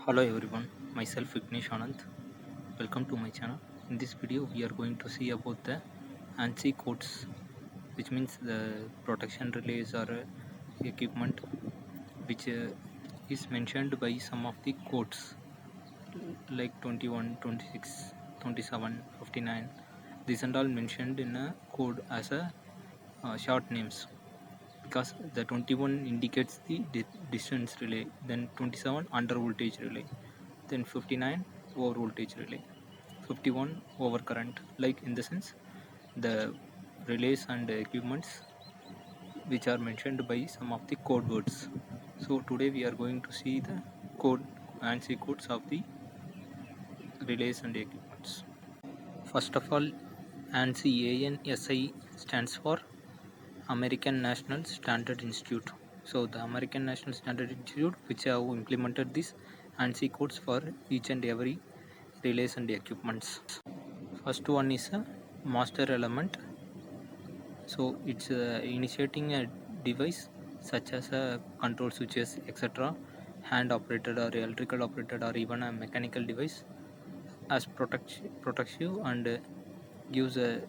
Hello everyone, myself Vignesh Anand. Welcome to my channel. In this video, we are going to see about the ANSI codes, which means the protection relays or equipment, which is mentioned by some of the codes like 21, 26, 27, 59. These and all mentioned in a code as a short names, because the 21 indicates the distance relay, then 27 under voltage relay, then 59 over voltage relay, 51 over current. Like, in the sense, the relays and equipments which are mentioned by some of the code words. So today we are going to see the code ANSI codes of the relays and equipments. First of all, ANSI ANSI stands for American National Standard Institute. So the American National Standard Institute, which have implemented this ANSI codes for each and every relays and equipments. First one is a master element. So it's initiating a device such as a control switches, etc., hand operated or electrical operated or even a mechanical device, as protective and gives a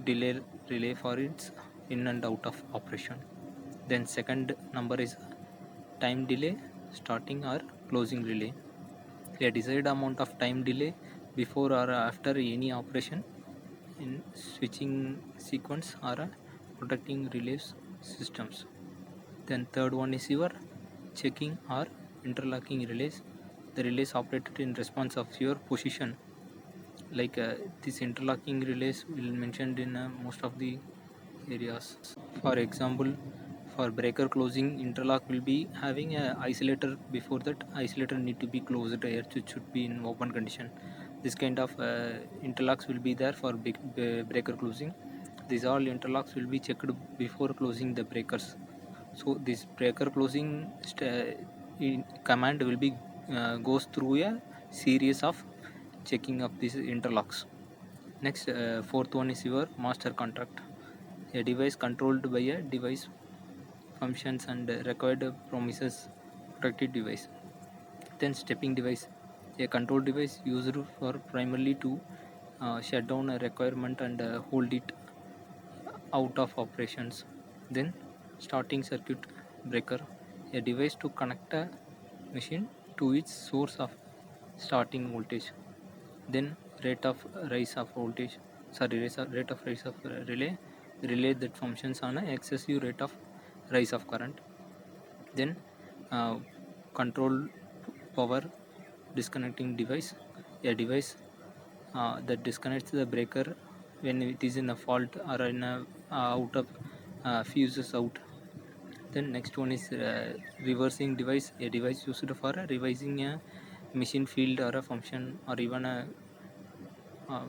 delay relay for its in and out of operation. Then second number is time delay starting or closing relay. A desired amount of time delay before or after any operation in switching sequence or protecting relays systems. Then third one is your checking or interlocking relays. The relays operated in response of your position. Like this interlocking relays will mentioned in most of the areas. For example, for breaker closing, interlock will be having a isolator. Before that isolator need to be closed, it should be in open condition. This kind of interlocks will be there for breaker closing. These all interlocks will be checked before closing the breakers. So this breaker closing command will be goes through a series of checking of these interlocks. Next, fourth one is your master contract. A device controlled by a device functions and required promises protected device. Then stepping device, a control device used for primarily to shut down a requirement and hold it out of operations. Then starting circuit breaker, a device to connect a machine to its source of starting voltage. Then rate of rise of voltage, rate of rise of relay that functions on a excessive rate of rise of current. Then uh, control power disconnecting device, a device that disconnects the breaker when it is in a fault or in a out of fuses out. Then next one is reversing device, a device used for revising a machine field or a function or even a uh,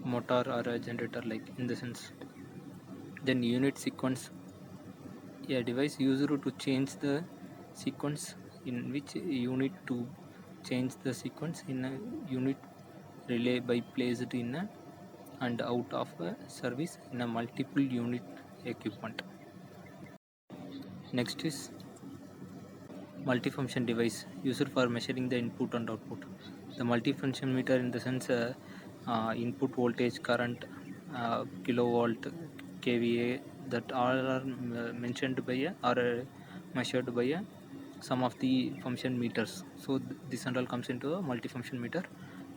motor or a generator, like, in the sense. Then unit sequence, a device used to change the sequence, in which you need to change the sequence in a unit relay by placed in a and out of a service in a multiple unit equipment. Next is multifunction device used for measuring the input and output. The multifunction meter, in the sense, input voltage, current, kilovolt, kVA, that all are mentioned by a or measured by a some of the function meters. So this and all comes into a multifunction meter.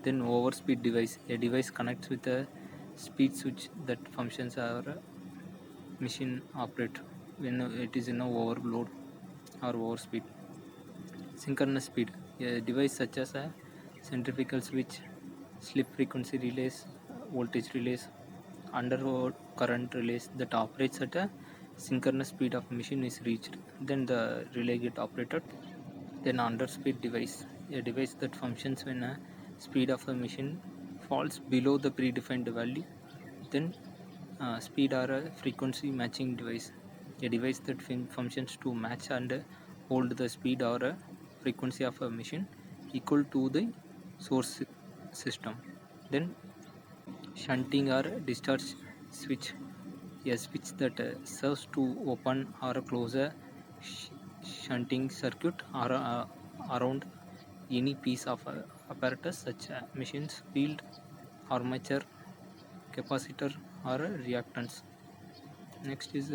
Then overspeed device, a device connects with a speed switch that functions or machine operate when it is in a overload or overspeed. Synchronous speed, a device such as a centrifugal switch, slip frequency relays, voltage relays, under current relays that operates at a synchronous speed of machine is reached, then the relay get operated. Then underspeed device, a device that functions when a speed of a machine falls below the predefined value. Then speed or a frequency matching device, a device that functions to match and hold the speed or a frequency of a machine equal to the source system. Then shunting or discharge switch, a switch that serves to open or close a shunting circuit or around any piece of apparatus such as machines, field, armature, capacitor or reactance. Next is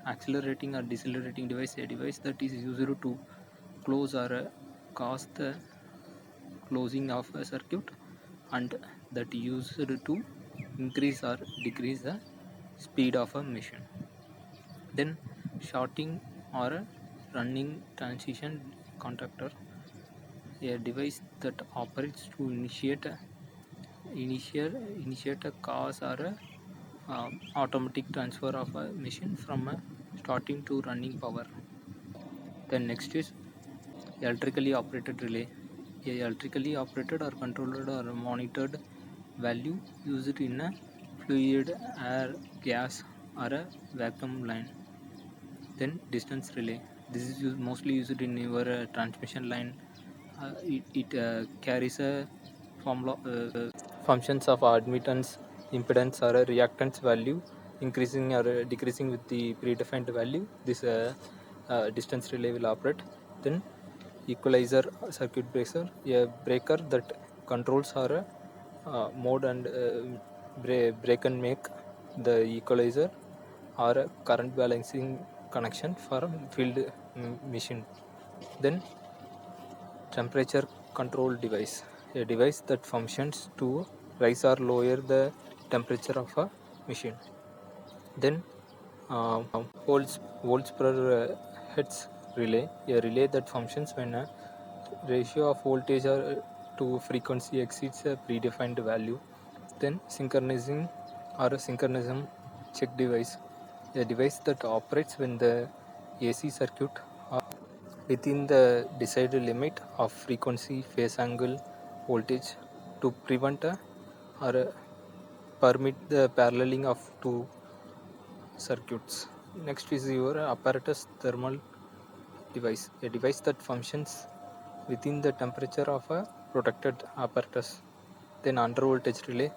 accelerating or decelerating device, a device that is used to close or cause the closing of a circuit and that used to increase or decrease the speed of a machine. Then shorting or running transition contactor, a device that operates to initiate a cause or a automatic transfer of a machine from a starting to running power. Then next is electrically operated relay. A electrically operated or controlled or monitored value used in a fluid, air, gas or a vacuum line. Then distance relay. This is mostly used in your transmission line. It carries a functions of admittance, impedance or a reactance value increasing or decreasing with the predefined value. This distance relay will operate. Then equalizer circuit breaker, a breaker that controls or mode and break and make the equalizer or a current balancing connection for field machine. Then temperature control device, a device that functions to rise or lower the temperature of a machine. Then volts per hertz relay, a relay that functions when a ratio of voltage to frequency exceeds a predefined value. Then synchronizing or a synchronism check device, a device that operates when the AC circuit are within the decided limit of frequency, phase angle, voltage to prevent or permit the paralleling of two circuits. Next is your apparatus thermal device, a device that functions within the temperature of a protected apparatus. Then under voltage relay,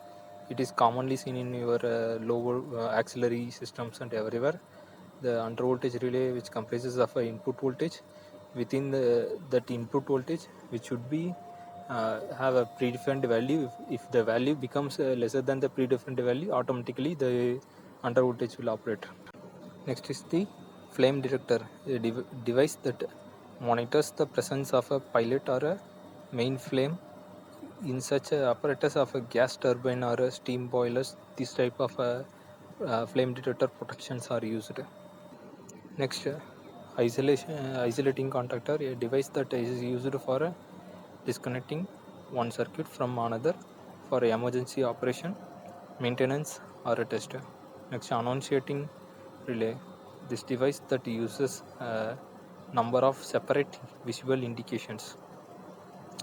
it is commonly seen in your low auxiliary systems and everywhere. The under voltage relay, which comprises of input voltage, within that input voltage, which should be have a predefined value. If the value becomes lesser than the predefined value, automatically the under voltage will operate. Next is the flame detector, a device that monitors the presence of a pilot or a main flame. In such a apparatus of a gas turbine or a steam boilers, this type of flame detector protections are used. Next, isolating contactor, a device that is used for disconnecting one circuit from another for emergency operation, maintenance or a test. Next, annunciating relay, this device that uses a number of separate visual indications.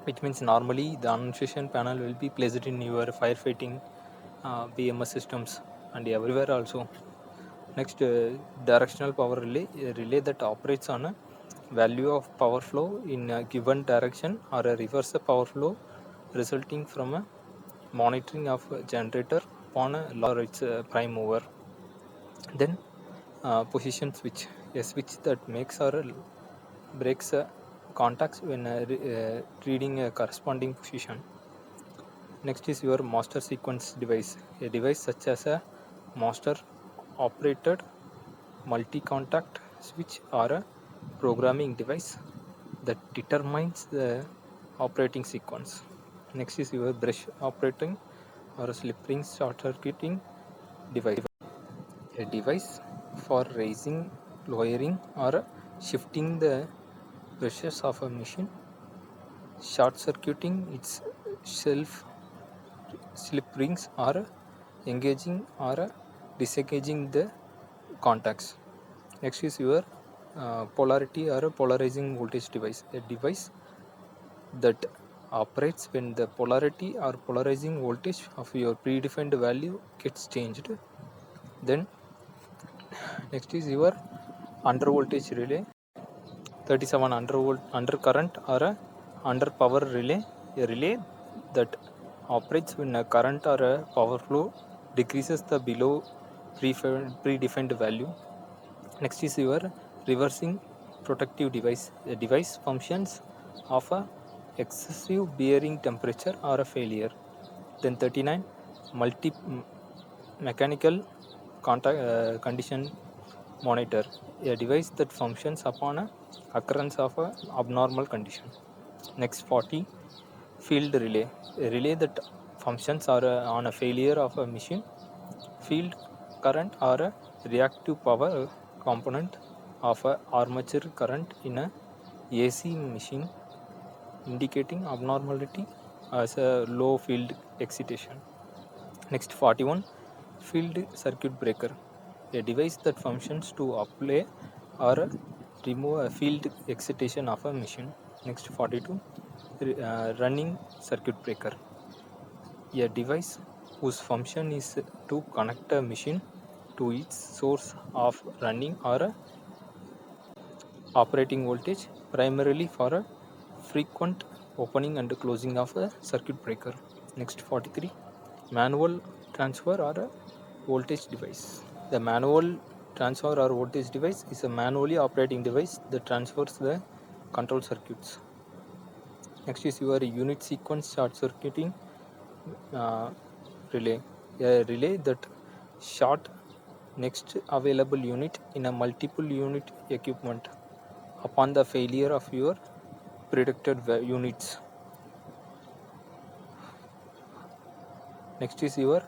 It means normally the annunciation panel will be placed in your firefighting BMS systems and everywhere also. Next, directional power relay, a relay that operates on a value of power flow in a given direction or a reverse power flow resulting from a monitoring of a generator upon a or its prime mover. Then position switch, a switch that makes or breaks contacts when reading a corresponding position. Next is your master sequence device, a device such as a master operated multi-contact switch or a programming device that determines the operating sequence. Next is your brush operating or a slip ring short circuiting device, a device for raising, lowering or shifting the brushes of a machine, short circuiting its self slip rings or engaging or disengaging the contacts. Next is your polarity or a polarizing voltage device, a device that operates when the polarity or polarizing voltage of your predefined value gets changed. Then next is your under voltage relay, 37 under current or a under power relay, a relay that operates when a current or a power flow decreases the below predefined value. Next is your reversing protective device, a device functions of a excessive bearing temperature or a failure. Then 39, mechanical condition monitor, a device that functions upon a occurrence of a abnormal condition. Next 40, field relay, a relay that functions on a failure of a machine, field current or a reactive power component of a armature current in a AC machine, indicating abnormality as a low field excitation. Next 41, field circuit breaker, a device that functions to apply or remove a field excitation of a machine. Next 42, running circuit breaker, a device whose function is to connect a machine to its source of running or operating voltage, primarily for a frequent opening and closing of a circuit breaker. Next 43, manual transfer or a voltage device. The manual transfer or voltage device is a manually operating device that transfers the control circuits. Next is your unit sequence short circuiting relay, a relay that short next available unit in a multiple unit equipment upon the failure of your predicted units. Next is your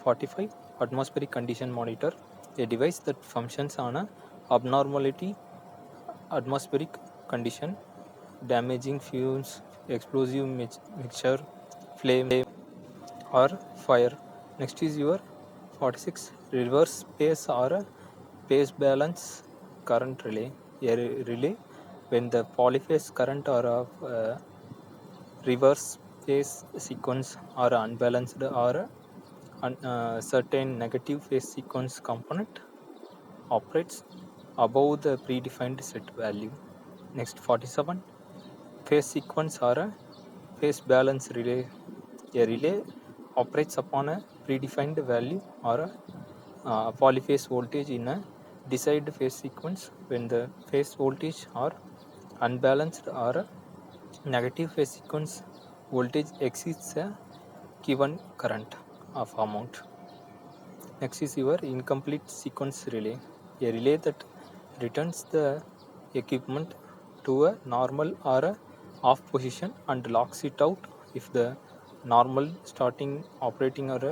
45, atmospheric condition monitor, a device that functions on a abnormality atmospheric condition, damaging fumes, explosive mixture, flame or fire. Next is your 46, reverse phase or a phase balance current relay, a relay when the polyphase current or of reverse phase sequence are unbalanced or certain negative phase sequence component operates above the predefined set value. Next 47, phase sequence or a phase balance relay, a relay operates upon a predefined value or a polyphase voltage in a desired phase sequence when the phase voltage are unbalanced or a negative phase sequence voltage exceeds a given current of amount. Next is your incomplete sequence relay, a relay that returns the equipment to a normal or a off position and locks it out if the normal starting operating or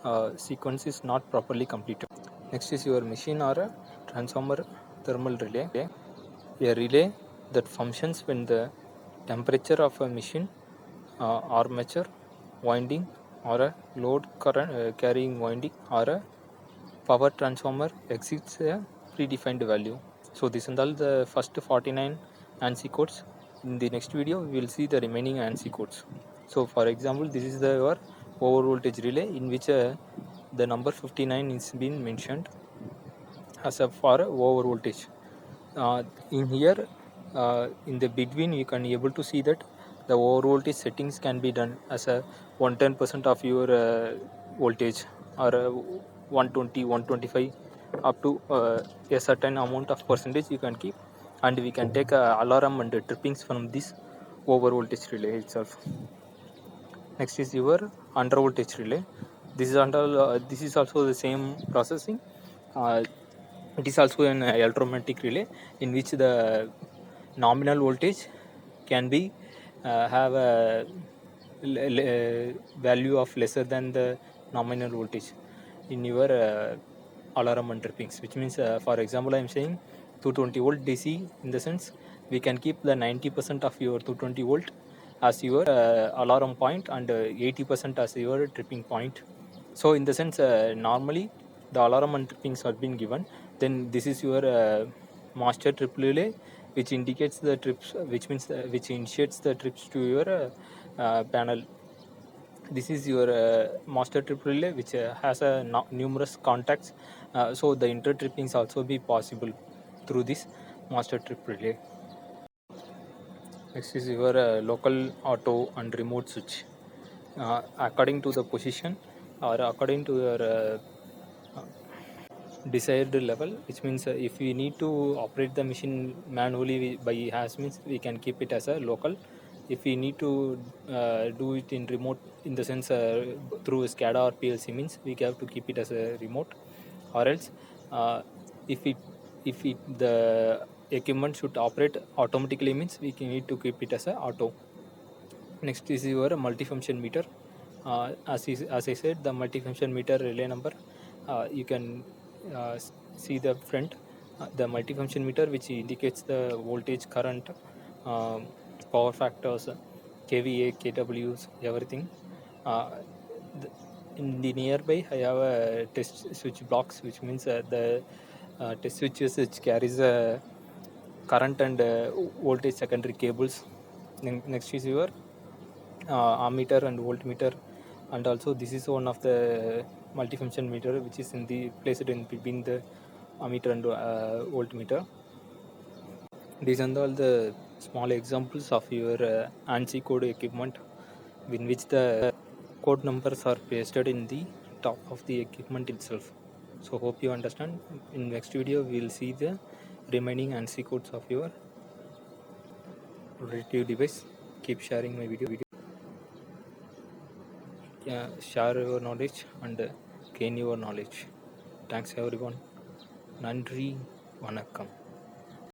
a sequence is not properly completed. Next is your machine or a transformer thermal relay, a relay that functions when the temperature of a machine, armature winding or a load current carrying winding or a power transformer exceeds a predefined value. So this is all the first 49 ANSI codes. In the next video we will see the remaining ANSI codes. So for example, this is your over voltage relay in which the number 59 is been mentioned as a for over voltage. In here in the between you can able to see that the over voltage settings can be done as a 110% of your voltage or 120 125 up to a certain amount of percentage you can keep, and we can take alarm and trippings from this over voltage relay itself. Next is your under voltage relay. This is also the same processing. It is also an electromagnetic relay in which the nominal voltage can be have a value of lesser than the nominal voltage in your alarm and trippings, which means for example I am saying 220 volt DC, in the sense we can keep the 90% of your 220 volt as your alarm point and 80% as your tripping point. So in the sense normally the alarm and trippings have been given, then this is your master trip relay which indicates the trips, which means which initiates the trips to your panel. This is your master trip relay which has numerous contacts, so the inter trippings also be possible through this master trip relay. Next is your local auto and remote switch. According to the position or according to your desired level, which means if we need to operate the machine manually by has, means we can keep it as a local. If we need to do it in remote, in the sense through SCADA or PLC, means we have to keep it as a remote, or else if the equipment should operate automatically, means we need to keep it as a auto. Next is your multifunction meter. As I said, the multifunction meter relay number, you can see the front, the multifunction meter, which indicates the voltage, current, um, power factors, kVA, kWs, everything. uh, the, in the nearby I have a test switch blocks, which means the test switches which carries current and voltage secondary cables. Next is your ammeter and voltmeter, and also this is one of the multifunction meter which is in the placed in between the ammeter and voltmeter. These are all the small examples of your ANSI code equipment, in which the code numbers are pasted in the top of the equipment itself. So hope you understand. In next video we will see the remaining ANSI codes of your relative device. Keep sharing my video. Share your knowledge and gain your knowledge. Thanks everyone. Nandri Vanakkam.